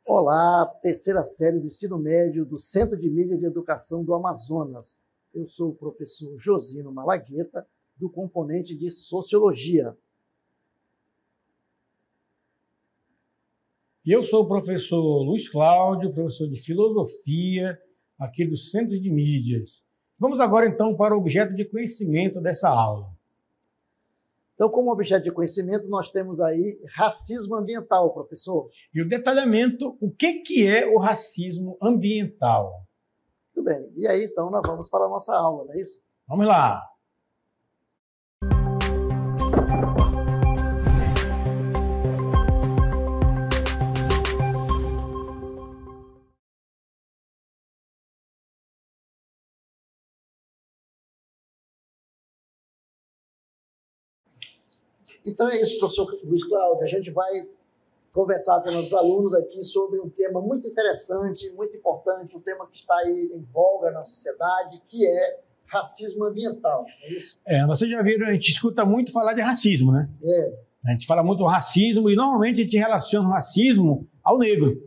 Olá, terceira série do ensino médio do Centro de Mídia de Educação do Amazonas. Eu sou o professor Josino Malagueta, do componente de Sociologia. E eu sou o professor Luiz Cláudio, professor de Filosofia, aqui do Centro de Mídias. Vamos agora, então, para o objeto de conhecimento dessa aula. Então, como objeto de conhecimento, nós temos aí racismo ambiental, professor. E o detalhamento, o que é o racismo ambiental? Tudo bem. E aí, então, nós vamos para a nossa aula, não é isso? Vamos lá. Então é isso, professor Luiz Cláudio. A gente vai conversar com nossos alunos aqui sobre um tema muito interessante, muito importante, um tema que está aí em voga na sociedade, que é racismo ambiental. É isso? Vocês já viram, a gente escuta muito falar de racismo, né? A gente fala muito do racismo e normalmente a gente relaciona o racismo ao negro.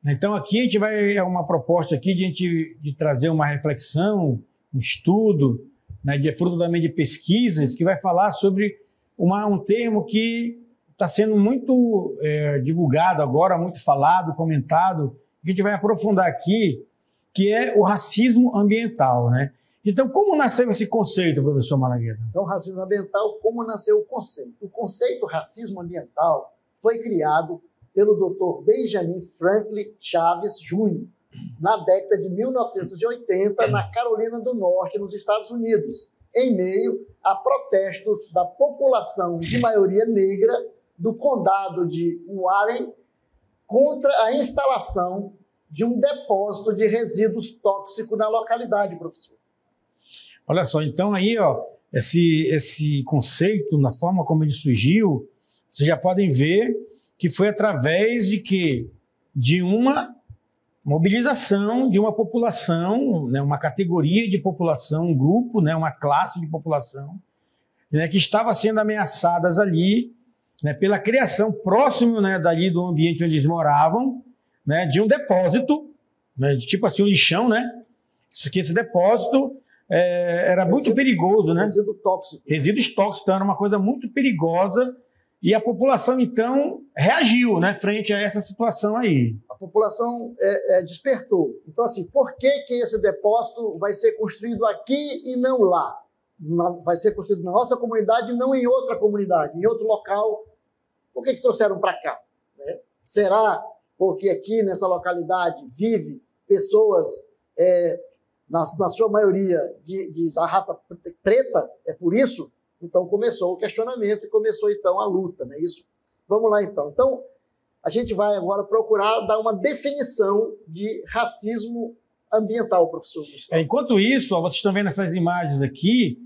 Então aqui a gente vai, é uma proposta aqui de trazer uma reflexão, um estudo, né, fruto também de pesquisas, que vai falar sobre um termo que está sendo muito divulgado agora, muito falado, comentado, que a gente vai aprofundar aqui, que é o racismo ambiental, né? Então, como nasceu esse conceito, professor Malagueta? Então, racismo ambiental, como nasceu o conceito? O conceito racismo ambiental foi criado pelo Dr. Benjamin Franklin Chaves Jr., na década de 1980, na Carolina do Norte, nos Estados Unidos, em meio a protestos da população de maioria negra do condado de Warren contra a instalação de um depósito de resíduos tóxicos na localidade, professor. Olha só, então aí, ó, esse conceito, na forma como ele surgiu, vocês já podem ver que foi através de quê? De uma mobilização de uma população, né, uma categoria de população, um grupo, né, uma classe de população, né, que estava sendo ameaçadas ali, né, pela criação próximo, né, dali do ambiente onde eles moravam, né, de um depósito, né, de tipo assim um lixão, né? Esse depósito era muito perigoso, né? Resíduo tóxico. Resíduos tóxicos, então era uma coisa muito perigosa. E a população, então, reagiu, né, frente a essa situação aí. A população despertou. Então, assim, por que esse depósito vai ser construído aqui e não lá? Vai ser construído na nossa comunidade e não em outra comunidade, em outro local. Por que trouxeram para cá? Né? Será porque aqui nessa localidade vive pessoas, na sua maioria, da raça preta? É por isso? Então começou o questionamento e começou então a luta, não é isso? Vamos lá então. Então a gente vai agora procurar dar uma definição de racismo ambiental, professor. Enquanto isso, ó, vocês estão vendo essas imagens aqui,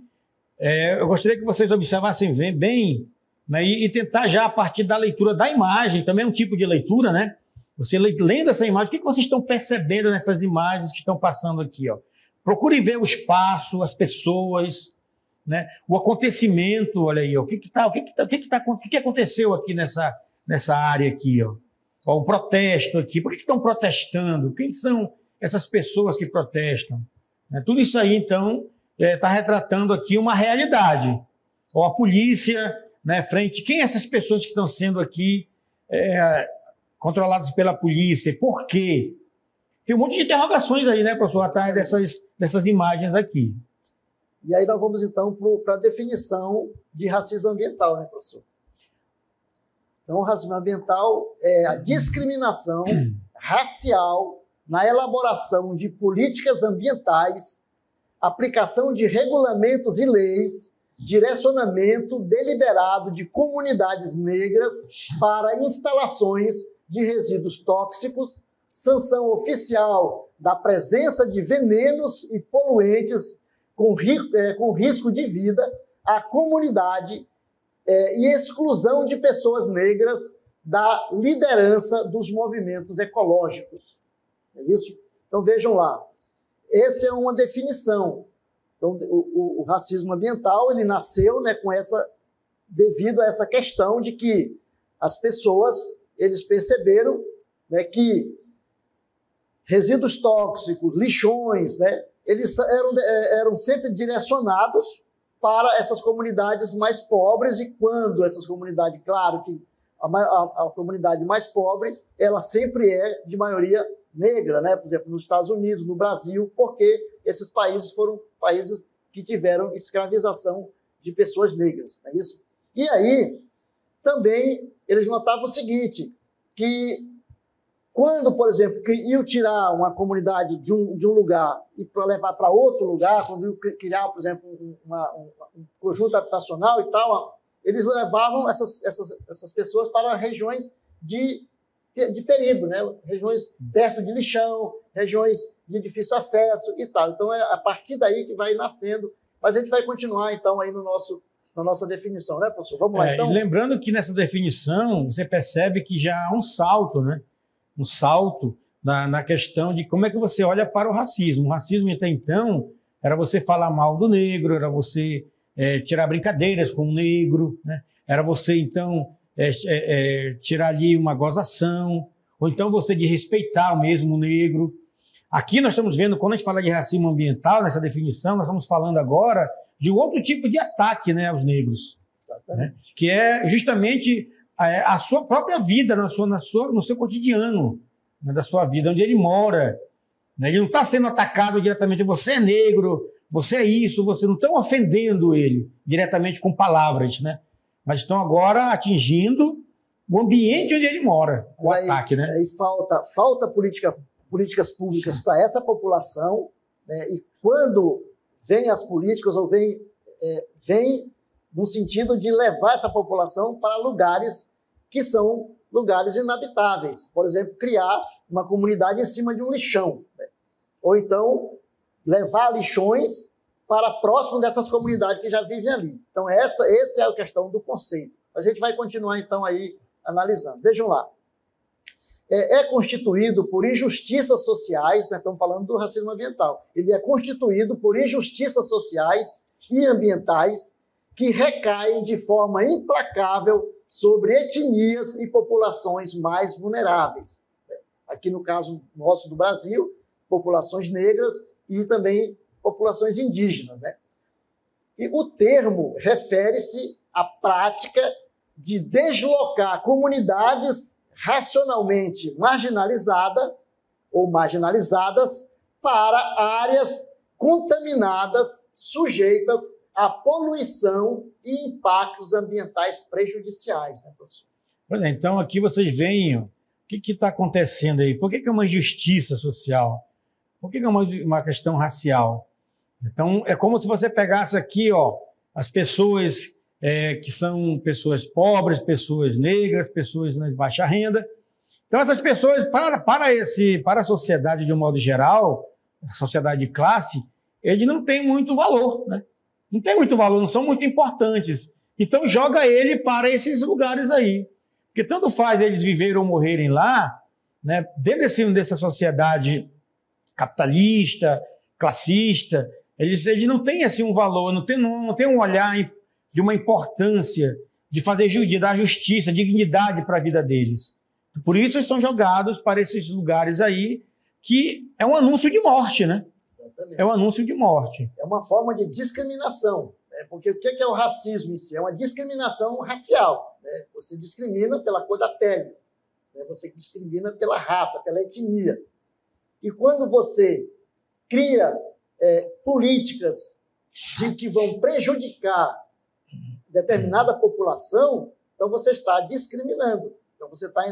eu gostaria que vocês observassem bem, né, e tentar já a partir da leitura da imagem, também é um tipo de leitura, né? Você lendo essa imagem, o que vocês estão percebendo nessas imagens que estão passando aqui, ó? Procure ver o espaço, as pessoas, né? O acontecimento, olha aí, ó, o que aconteceu aqui nessa área aqui, ó? Ó, o protesto aqui, por que estão protestando? Quem são essas pessoas que protestam? Né? Tudo isso aí, então, está retratando aqui uma realidade. Ó, a polícia, né, frente, quem essas pessoas que estão sendo aqui controladas pela polícia? Por quê? Tem um monte de interrogações aí, né, professor, atrás dessas imagens aqui. E aí nós vamos, então, para a definição de racismo ambiental, né, professor? Então, o racismo ambiental é a discriminação racial na elaboração de políticas ambientais, aplicação de regulamentos e leis, direcionamento deliberado de comunidades negras para instalações de resíduos tóxicos, sanção oficial da presença de venenos e poluentes com risco de vida à comunidade e exclusão de pessoas negras da liderança dos movimentos ecológicos. É isso? Então vejam lá, essa é uma definição. Então o racismo ambiental ele nasceu, né, devido a essa questão de que as pessoas eles perceberam né, que resíduos tóxicos, lixões, né, eles eram sempre direcionados para essas comunidades mais pobres, e quando essas comunidades, claro que a comunidade mais pobre, ela sempre é de maioria negra, né? Por exemplo, nos Estados Unidos, no Brasil, porque esses países foram países que tiveram escravização de pessoas negras, não é isso? E aí, também, eles notavam o seguinte, que quando, por exemplo, iam tirar uma comunidade de um lugar e para levar para outro lugar, quando iam criar, por exemplo, um conjunto habitacional e tal, eles levavam essas pessoas para regiões de perigo, né? Regiões perto de lixão, regiões de difícil acesso e tal. Então, é a partir daí que vai nascendo. Mas a gente vai continuar, então, aí na nossa definição, né, professor? Vamos lá, então. E lembrando que nessa definição, você percebe que já há um salto, né? Um salto na questão de como é que você olha para o racismo. O racismo, até então, era você falar mal do negro, era você tirar brincadeiras com o negro, né? Era você, então, tirar ali uma gozação, ou então você de respeitar mesmo o negro. Aqui nós estamos vendo, quando a gente fala de racismo ambiental, nessa definição, nós estamos falando agora de outro tipo de ataque, né, aos negros, né? Que é justamente a sua própria vida, no seu cotidiano, né, da sua vida, onde ele mora, né? Ele não está sendo atacado diretamente, você é negro, você é isso, você não estão ofendendo ele diretamente com palavras, né? Mas estão agora atingindo o ambiente onde ele mora, o ataque, né? Aí falta políticas públicas para essa população, né? E quando vem as políticas, ou vem no sentido de levar essa população para lugares que são lugares inabitáveis. Por exemplo, criar uma comunidade em cima de um lixão, né? Ou então levar lixões para próximo dessas comunidades que já vivem ali. Então, essa é a questão do conceito. A gente vai continuar, então, aí analisando. Vejam lá. É constituído por injustiças sociais, né? Estamos falando do racismo ambiental. Ele é constituído por injustiças sociais e ambientais que recaem de forma implacável sobre etnias e populações mais vulneráveis. Aqui, no caso nosso do Brasil, populações negras e também populações indígenas, né? E o termo refere-se à prática de deslocar comunidades racionalmente marginalizadas ou marginalizadas para áreas contaminadas, sujeitas à poluição e impactos ambientais prejudiciais, né, professor? Pois é, então aqui vocês veem o que está acontecendo aí. Por que é uma injustiça social? Por que é uma questão racial? Então, é como se você pegasse aqui, ó, as pessoas que são pessoas pobres, pessoas negras, pessoas de baixa renda. Então, essas pessoas, para a sociedade de um modo geral, a sociedade de classe, eles não têm muito valor, né? Não tem muito valor, não são muito importantes. Então, joga ele para esses lugares aí. Porque tanto faz eles viverem ou morrerem lá, né, dentro dessa sociedade capitalista, classista, eles não têm assim um valor, não tem um olhar de uma importância de dar justiça, dignidade para a vida deles. Por isso eles são jogados para esses lugares aí, que é um anúncio de morte, né? Exatamente. É um anúncio de morte. É uma forma de discriminação, né? Porque o que é o racismo em si? É uma discriminação racial, né? Você discrimina pela cor da pele, né? Você discrimina pela raça, pela etnia. E quando você cria políticas que vão prejudicar determinada população, então você está discriminando. Então você está,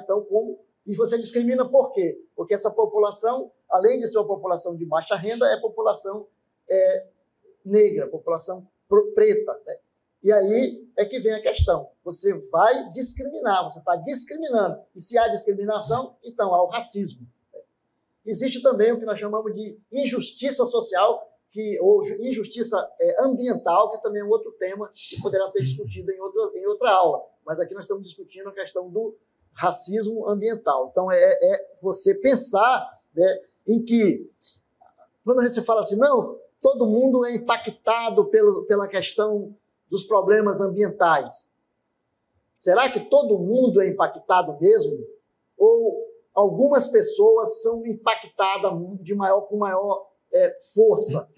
e você discrimina por quê? Porque essa população, além de ser uma população de baixa renda, é população negra, população preta, né? E aí é que vem a questão. Você vai discriminar, você está discriminando. E se há discriminação, então há o racismo. Existe também o que nós chamamos de injustiça social, ou injustiça ambiental, que também é um outro tema que poderá ser discutido em outra aula. Mas aqui nós estamos discutindo a questão do racismo ambiental. Então, você pensar, né, em que, quando a gente fala assim, não, todo mundo é impactado pela questão dos problemas ambientais. Será que todo mundo é impactado mesmo? Ou algumas pessoas são impactadas com maior força,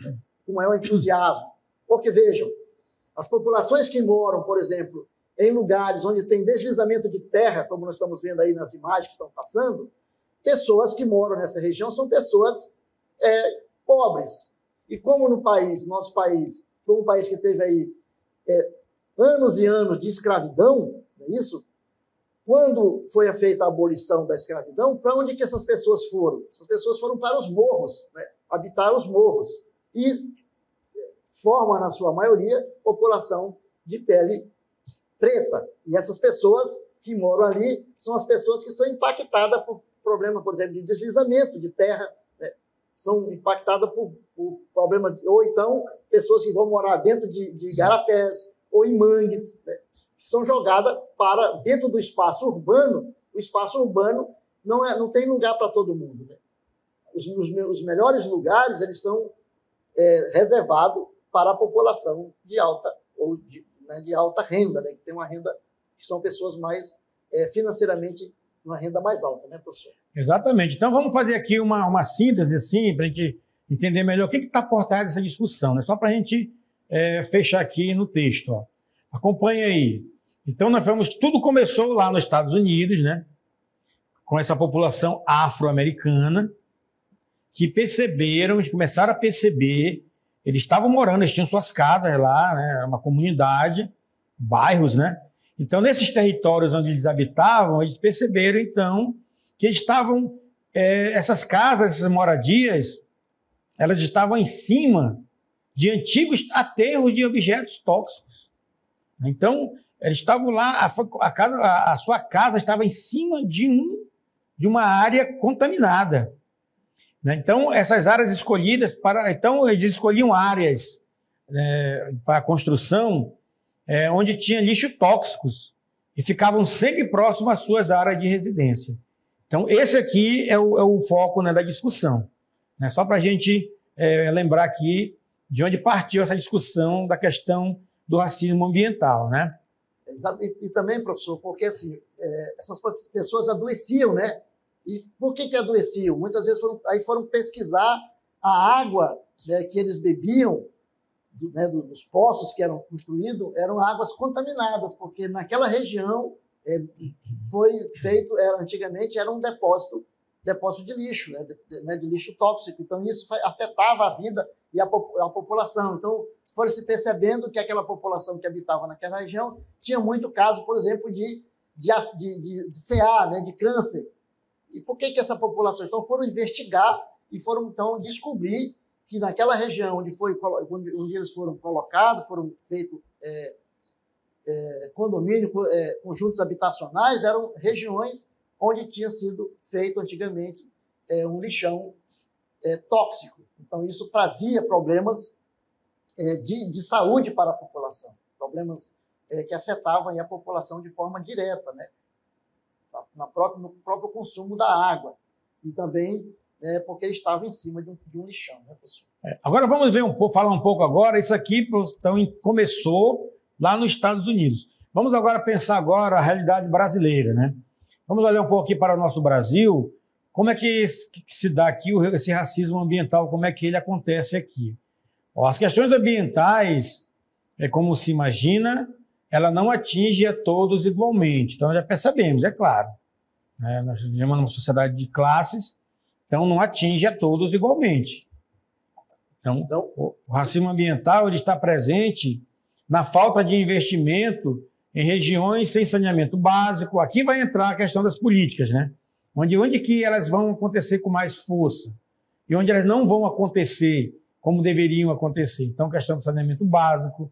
com maior entusiasmo. Porque, vejam, as populações que moram, por exemplo, em lugares onde tem deslizamento de terra, como nós estamos vendo aí nas imagens que estão passando, pessoas que moram nessa região são pessoas pobres. E como nosso país, foi um país que teve aí anos e anos de escravidão, não é isso? Quando foi feita a abolição da escravidão, para onde que essas pessoas foram? Essas pessoas foram para os morros, né? Habitar os morros. E formam, na sua maioria, população de pele preta. E essas pessoas que moram ali são as pessoas que são impactadas por problema, por exemplo, de deslizamento de terra, né? São impactadas por problemas, ou então pessoas que vão morar dentro de igarapés ou em mangues, né? Que são jogadas para dentro do espaço urbano. O espaço urbano não tem lugar para todo mundo, né? Os melhores lugares eles são reservados para a população de alta ou de alta renda, né? Que tem uma renda, que são pessoas mais financeiramente uma renda mais alta, né, professor? Exatamente. Então vamos fazer aqui uma síntese assim para a gente entender melhor o que está por trás dessa discussão, né? Só para a gente fechar aqui no texto, ó. Acompanhe aí. Então tudo começou lá nos Estados Unidos, né? Com essa população afro-americana que começaram a perceber, eles estavam morando, eles tinham suas casas lá, né? Uma comunidade, bairros, né? Então, nesses territórios onde eles habitavam, eles perceberam, então, que eles estavam, essas casas, essas moradias, elas estavam em cima de antigos aterros de objetos tóxicos. Então, eles estavam lá, a sua casa estava em cima de uma área contaminada. Então, essas áreas escolhidas então, eles escolhiam áreas para construção onde tinha lixo tóxicos e ficavam sempre próximos às suas áreas de residência. Então, esse aqui é o foco, né, da discussão, né? Só para a gente lembrar aqui de onde partiu essa discussão da questão do racismo ambiental, né? Exato. E também, professor, porque assim, essas pessoas adoeciam, né? E por que adoeciam? Muitas vezes foram pesquisar a água, né, que eles bebiam, dos poços que eram construídos, eram águas contaminadas, porque naquela região foi feito, antigamente era um depósito de lixo, de lixo tóxico. Então isso afetava a vida e a população. Então foram se percebendo que aquela população que habitava naquela região tinha muito caso, por exemplo, de CA, né, de câncer. E por que essa população? Então foram investigar e foram então descobrir que naquela região onde eles foram colocados, foram feitos condomínios, conjuntos habitacionais, eram regiões onde tinha sido feito antigamente um lixão tóxico. Então isso trazia problemas de saúde para a população, problemas que afetavam a população de forma direta, né? No próprio consumo da água, e também porque ele estava em cima de um lixão, né, pessoal? Agora vamos falar um pouco agora, isso aqui começou lá nos Estados Unidos. Vamos agora pensar a realidade brasileira, né? Vamos olhar um pouco aqui para o nosso Brasil, como é que se dá aqui esse racismo ambiental, como é que ele acontece aqui. As questões ambientais, como se imagina, ela não atinge a todos igualmente. Então, já percebemos, é claro. Nós vivemos numa sociedade de classes, então não atinge a todos igualmente. Então, o racismo ambiental ele está presente na falta de investimento em regiões sem saneamento básico. Aqui vai entrar a questão das políticas, né? Onde que elas vão acontecer com mais força e onde elas não vão acontecer como deveriam acontecer. Então, questão do saneamento básico,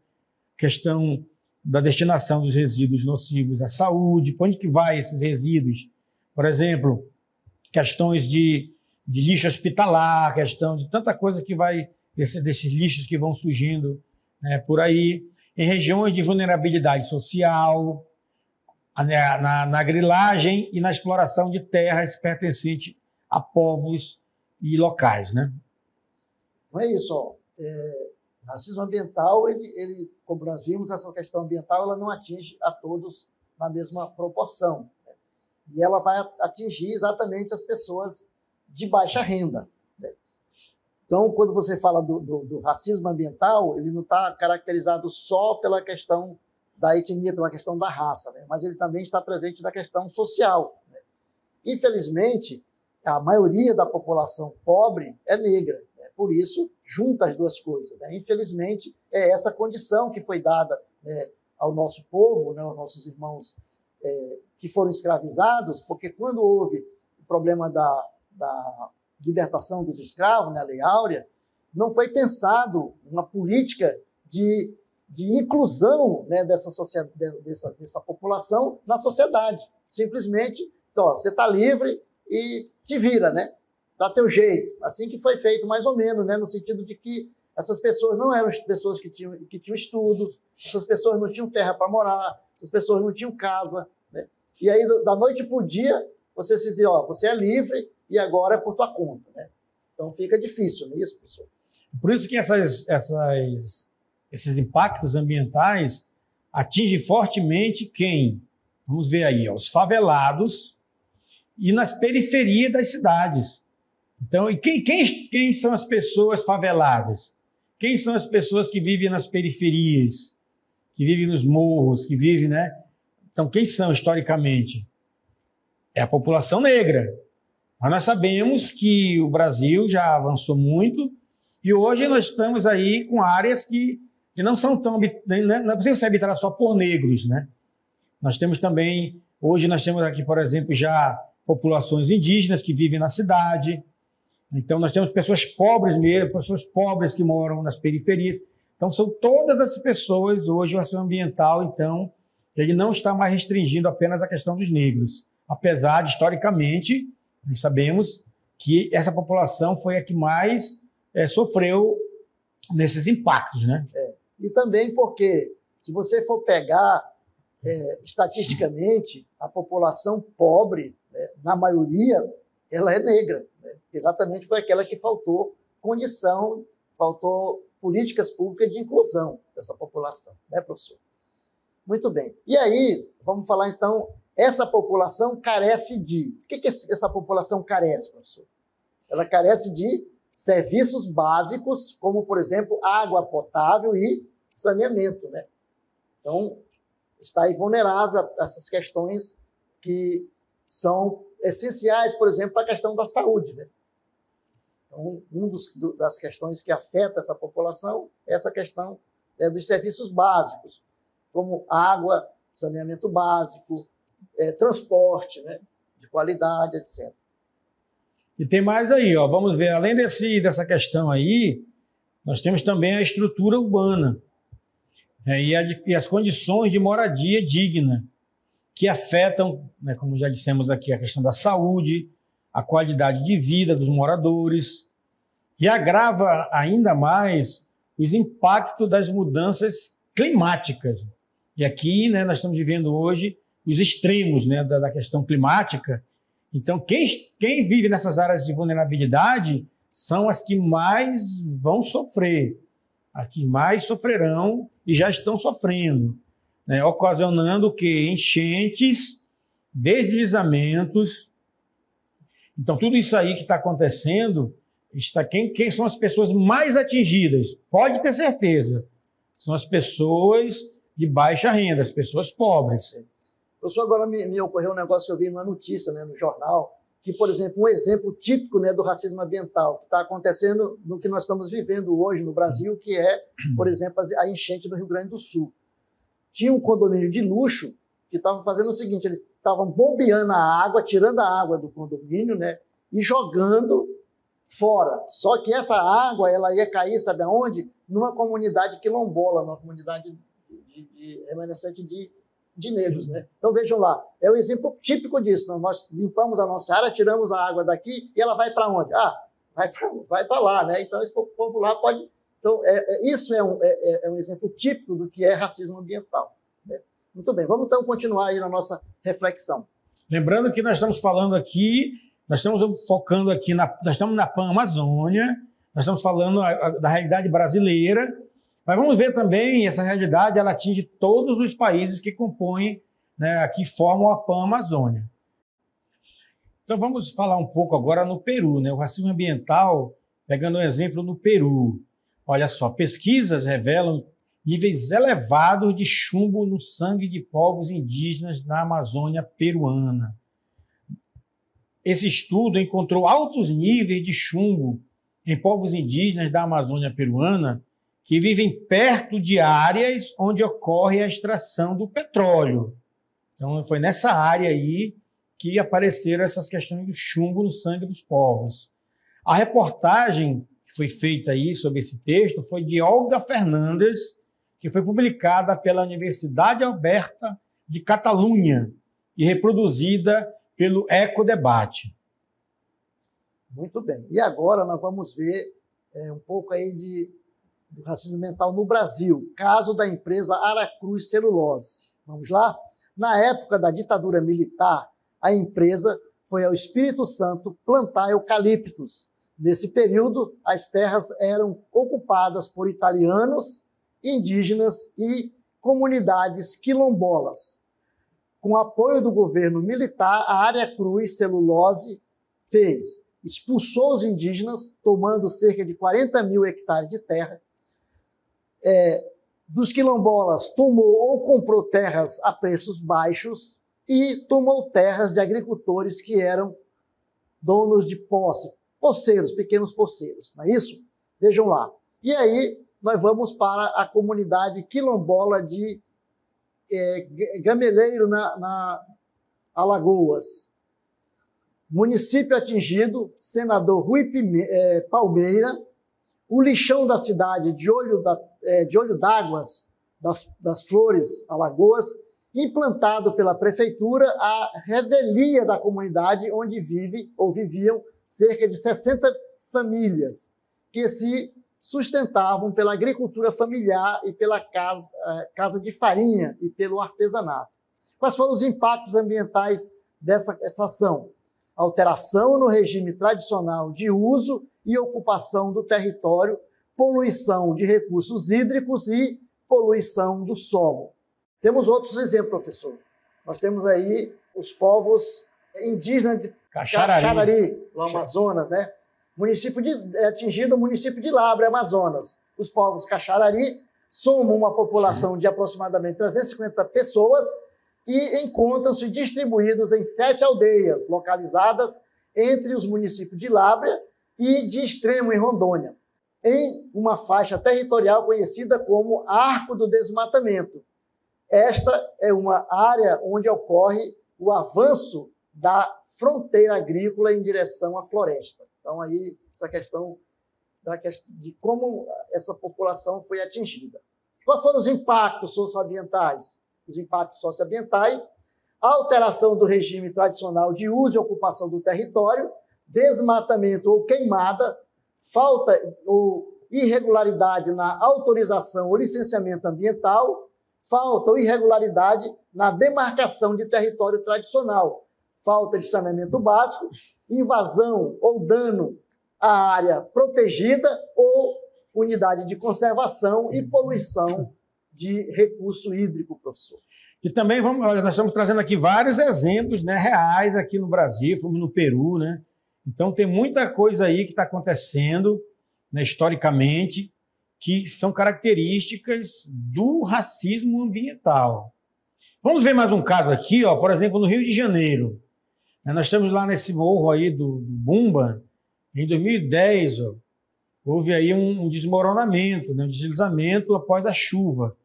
questão da destinação dos resíduos nocivos à saúde, para onde que vai esses resíduos? Por exemplo, questões de lixo hospitalar, questão de tanta coisa que vai, desses lixos que vão surgindo, né, por aí, em regiões de vulnerabilidade social, na grilagem e na exploração de terras pertencentes a povos e locais, né? Não é isso, ó. Racismo ambiental, ele, como nós vimos, essa questão ambiental ela não atinge a todos na mesma proporção, né? E ela vai atingir exatamente as pessoas de baixa renda, né? Então, quando você fala do racismo ambiental, ele não está caracterizado só pela questão da etnia, pela questão da raça, né? Mas ele também está presente na questão social, né? Infelizmente, a maioria da população pobre é negra, né? Por isso, junta as duas coisas, né? Infelizmente, é essa condição que foi dada, né, ao nosso povo, né, aos nossos irmãos que foram escravizados, porque quando houve o problema da libertação dos escravos, né, a Lei Áurea, não foi pensado uma política de inclusão, né, dessa população na sociedade. Simplesmente, então, você está livre e te vira, né? Dá teu jeito. Assim que foi feito, mais ou menos, né, no sentido de que essas pessoas não eram pessoas que tinham estudos, essas pessoas não tinham terra para morar, essas pessoas não tinham casa, né? E aí, da noite para o dia, você se diz, ó, você é livre e agora é por tua conta, né? Então fica difícil, não é isso, professor? Por isso que esses impactos ambientais atingem fortemente quem? Vamos ver aí, ó, os favelados e nas periferias das cidades. Então, e quem são as pessoas faveladas? Quem são as pessoas que vivem nas periferias, que vivem nos morros, que vivem, né? Então, quem são historicamente? É a população negra. Mas nós sabemos que o Brasil já avançou muito e hoje nós estamos aí com áreas que não são tão... Não é preciso ser habitada só por negros, né? Nós temos também... Hoje nós temos aqui, por exemplo, já populações indígenas que vivem na cidade. Então nós temos pessoas pobres mesmo, pessoas pobres que moram nas periferias. Então são todas as pessoas hoje o racismo ambiental, então, ele não está mais restringindo apenas a questão dos negros. Apesar de, historicamente, nós sabemos que essa população foi a que mais sofreu nesses impactos, né? E também porque, se você for pegar estatisticamente, a população pobre, né, na maioria, ela é negra, né? Exatamente foi aquela que faltou condição, faltou políticas públicas de inclusão dessa população, né, professor? Muito bem. E aí, vamos falar então, essa população carece de... O que essa população carece, professor? Ela carece de serviços básicos, como, por exemplo, água potável e saneamento, né? Então, está aí vulnerável a essas questões que são essenciais, por exemplo, para a questão da saúde, né? Então, das questões que afeta essa população é essa questão dos serviços básicos, como água, saneamento básico, transporte, né, de qualidade, etc. E tem mais aí, ó, vamos ver, além dessa questão aí, nós temos também a estrutura urbana, né, e as condições de moradia digna, que afetam, né, como já dissemos aqui, a questão da saúde, a qualidade de vida dos moradores, e agrava ainda mais os impactos das mudanças climáticas. E aqui, né, nós estamos vivendo hoje os extremos, né, da questão climática. Então, quem vive nessas áreas de vulnerabilidade são as que mais vão sofrer, as que mais sofrerão e já estão sofrendo, né, ocasionando o quê? Enchentes, deslizamentos. Então, tudo isso aí que está acontecendo, quem são as pessoas mais atingidas? Pode ter certeza, são as pessoas de baixa renda, as pessoas pobres. Professor, agora me ocorreu um negócio que eu vi numa notícia, né, no jornal, que, por exemplo, um exemplo típico, né, do racismo ambiental que está acontecendo no que nós estamos vivendo hoje no Brasil, que é, por exemplo, a enchente do Rio Grande do Sul. Tinha um condomínio de luxo que estava fazendo o seguinte, eles estavam bombeando a água, tirando a água do condomínio, né, e jogando fora. Só que essa água ela ia cair, sabe aonde? Numa comunidade quilombola, numa comunidade remanescente de negros, né? Então vejam lá, é um exemplo típico disso. Nós limpamos a nossa área, tiramos a água daqui e ela vai para onde? Vai para lá, né? Então esse povo lá pode... Então isso é um exemplo típico do que é racismo ambiental, né? Muito bem, vamos então continuar aí na nossa reflexão. Lembrando que nós estamos falando aqui, nós estamos focando aqui, nós estamos na Pan-Amazônia, nós estamos falando da realidade brasileira, mas vamos ver também, essa realidade ela atinge todos os países que compõem, né, que formam a Pan-Amazônia. Então vamos falar um pouco agora no Peru, né? O racismo ambiental, pegando um exemplo no Peru. Olha só, pesquisas revelam níveis elevados de chumbo no sangue de povos indígenas na Amazônia peruana. Esse estudo encontrou altos níveis de chumbo em povos indígenas da Amazônia peruana que vivem perto de áreas onde ocorre a extração do petróleo. Então, foi nessa área aí que apareceram essas questões do chumbo no sangue dos povos. A reportagem que foi feita aí sobre esse texto foi de Olga Fernandes, que foi publicada pela Universidade Alberta de Catalunha e reproduzida pelo Ecodebate. Muito bem. E agora nós vamos ver um pouco aí do racismo ambiental no Brasil. Caso da empresa Aracruz Celulose. Vamos lá? Na época da ditadura militar, a empresa foi ao Espírito Santo plantar eucaliptos. Nesse período, as terras eram ocupadas por italianos, indígenas e comunidades quilombolas. Com apoio do governo militar, a Aracruz Celulose expulsou os indígenas, tomando cerca de 40 mil hectares de terra. Dos quilombolas, tomou ou comprou terras a preços baixos e tomou terras de agricultores que eram donos de posse, poceiros, pequenos poceiros, não é isso? Vejam lá. E aí nós vamos para a comunidade quilombola de Gameleiro, na Alagoas. Município atingido, senador Rui Palmeira, o lixão da cidade de Olho d'Água, das Flores, Alagoas, implantado pela prefeitura, a revelia da comunidade onde viviam cerca de 60 famílias que se sustentavam pela agricultura familiar e pela casa de farinha e pelo artesanato. Quais foram os impactos ambientais dessa ação? Alteração no regime tradicional de uso e ocupação do território, poluição de recursos hídricos e poluição do solo. Temos outros exemplos, professor. Nós temos aí os povos indígenas de Caxarari, no Amazonas, né? Atingido o município de Labre, Amazonas. Os povos Caxarari somam uma população de aproximadamente 350 pessoas e encontram-se distribuídos em 7 aldeias, localizadas entre os municípios de Lábrea e de Extremo, em Rondônia, em uma faixa territorial conhecida como Arco do Desmatamento. Esta é uma área onde ocorre o avanço da fronteira agrícola em direção à floresta. Então, aí, essa questão de como essa população foi atingida. Quais foram os impactos socioambientais? Os impactos socioambientais, a alteração do regime tradicional de uso e ocupação do território, desmatamento ou queimada, falta ou irregularidade na autorização ou licenciamento ambiental, falta ou irregularidade na demarcação de território tradicional, falta de saneamento básico, invasão ou dano à área protegida ou unidade de conservação e poluição de recurso hídrico, professor. E também nós estamos trazendo aqui vários exemplos, né, reais aqui no Brasil, fomos no Peru, né? Então tem muita coisa aí que está acontecendo, né, historicamente, que são características do racismo ambiental. Vamos ver mais um caso aqui, ó, por exemplo, no Rio de Janeiro. Nós estamos lá nesse morro aí do Bumba, em 2010, ó, houve aí um desmoronamento, né, um deslizamento após a chuva.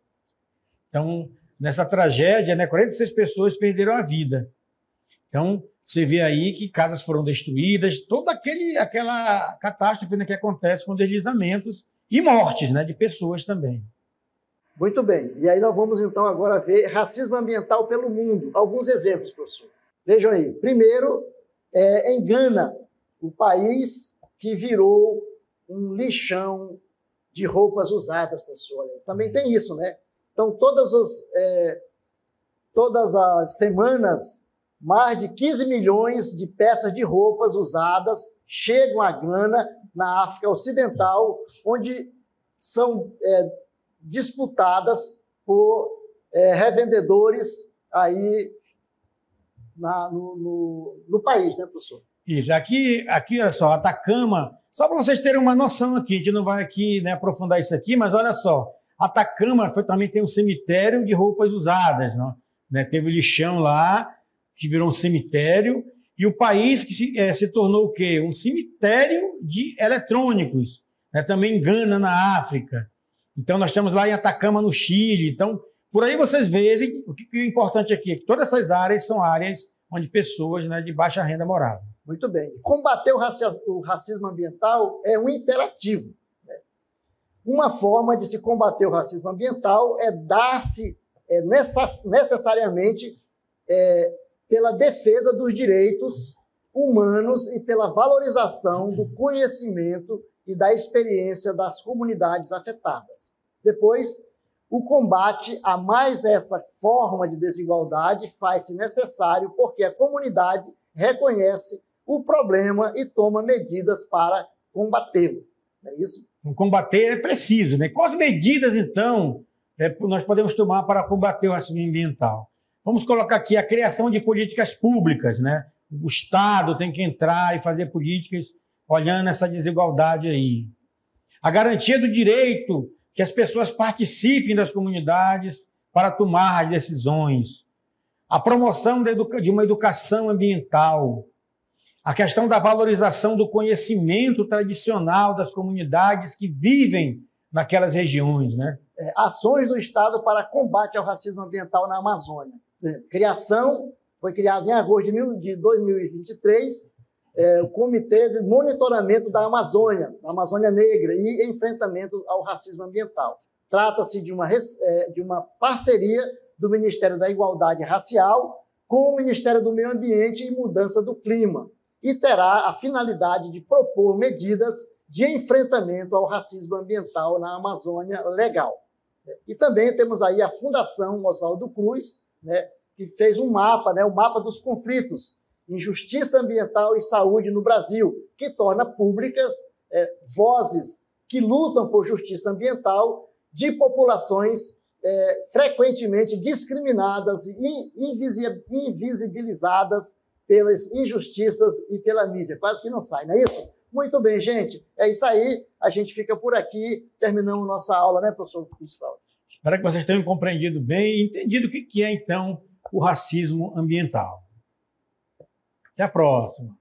Então, nessa tragédia, né, 46 pessoas perderam a vida. Então, você vê aí que casas foram destruídas, toda aquela catástrofe, né, que acontece com deslizamentos e mortes, né, de pessoas também. Muito bem. E aí nós vamos, então, agora ver racismo ambiental pelo mundo. Alguns exemplos, professor. Vejam aí. Primeiro, em Gana, o país que virou um lixão de roupas usadas, professor. Também tem isso, né? Então, todas as semanas, mais de 15 milhões de peças de roupas usadas chegam a Gana, na África Ocidental, onde são disputadas por revendedores aí no país, né, professor? Isso. Aqui, olha só, Atacama, só para vocês terem uma noção aqui, a gente não vai aqui, né, aprofundar isso aqui, mas olha só, Atacama também tem um cemitério de roupas usadas, né? Teve o lixão lá, que virou um cemitério, e o país que se tornou o quê? Um cemitério de eletrônicos, né? Também em Gana, na África. Então, nós estamos lá em Atacama, no Chile. Então, por aí vocês veem o que é importante aqui, é que todas essas áreas são áreas onde pessoas, né, de baixa renda moravam. Muito bem. Combater o racismo ambiental é um imperativo. Né? Uma forma de se combater o racismo ambiental é dar-se necessariamente pela defesa dos direitos humanos e pela valorização do conhecimento e da experiência das comunidades afetadas. Depois, o combate a mais essa forma de desigualdade faz-se necessário porque a comunidade reconhece o problema e toma medidas para combatê-lo. Não é isso? Combater é preciso, né? Quais medidas, então, nós podemos tomar para combater o racismo ambiental? Vamos colocar aqui a criação de políticas públicas, né? O Estado tem que entrar e fazer políticas olhando essa desigualdade aí. A garantia do direito que as pessoas participem das comunidades para tomar as decisões. A promoção de uma educação ambiental. A questão da valorização do conhecimento tradicional das comunidades que vivem naquelas regiões, né? Ações do Estado para combate ao racismo ambiental na Amazônia. Foi criado em agosto de 2023, o Comitê de Monitoramento da Amazônia Negra e Enfrentamento ao Racismo Ambiental. Trata-se de uma parceria do Ministério da Igualdade Racial com o Ministério do Meio Ambiente e Mudança do Clima e terá a finalidade de propor medidas de enfrentamento ao racismo ambiental na Amazônia Legal. E também temos aí a Fundação Oswaldo Cruz, né, que fez um mapa, né, o mapa dos conflitos em justiça ambiental e saúde no Brasil, que torna públicas vozes que lutam por justiça ambiental de populações frequentemente discriminadas e invisibilizadas pelas injustiças e pela mídia. Quase que não sai, não é isso? Muito bem, gente. É isso aí. A gente fica por aqui. Terminamos nossa aula, né, professor Cláudio? Espero que vocês tenham compreendido bem e entendido o que é, então, o racismo ambiental. Até a próxima.